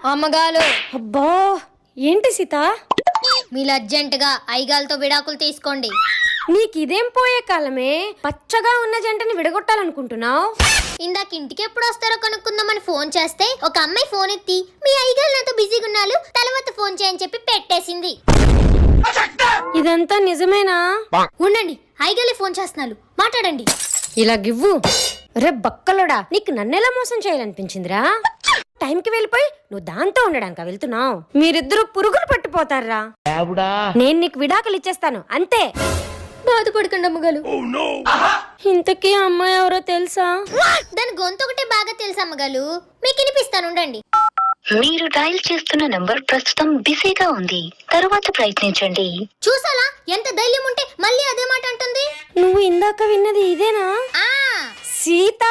అమ్మగాలు. అబ్బా ఏంటి సీత? మీరు అర్జెంటుగా ఐగాలతో విడాకులు తీసుకోండి. నీకిదేం పోయే కాలమే, పచ్చగా ఉన్న జంటని విడగొట్టాలనుకుంటున్నావు? ఇందాక ఇంటికి ఎప్పుడు వస్తారో కనుక్కుందామని ఫోన్ చేస్తే ఒక అమ్మాయి ఫోన్ ఎత్తి మీ ఐగాలు నాతో బిజీగా ఉన్నారు, తర్వాత ఫోన్ చేయని చెప్పి పెట్టేసింది. ఇదంతా నిజమేనా? ఉండండి, ఐగాలే ఫోన్ చేస్తున్నారు, మాట్లాడండి. ఇలా గివ్వు. రే బక్కలోడా, నీకు నన్నెలా మోసం చేయాలనిపించిందిరా? టైంకి వెళ్ళిపోయి నువ్వు దాంతో ఉండడానిక వెళ్తున్నావు? మీరిద్దరూ పురుగులు పట్టిపోతారా. నేను నీకు విడాకులు ఇచ్చేస్తాను అంతే. బాధపడకండి అమ్మగాలు. ఇంతకీ అమ్మాయి ఎవరో తెలుసా? దాని గొంతు ఒకటే బాగా తెలుసు అమ్మగాలు, మీకు వినిపిస్తాను ఉండండి. మీరు డయల్ చేస్తున్న నంబర్ ప్రస్తుతం బిజీగా ఉంది, తరువాత ప్రయత్నించండి. చూసాలా ఎంత ధైర్యం ఉంటే మళ్ళీ అదే మాట అంటుంది. నువ్వు ఇందాక విన్నది ఇదేనా? ఆ సీత.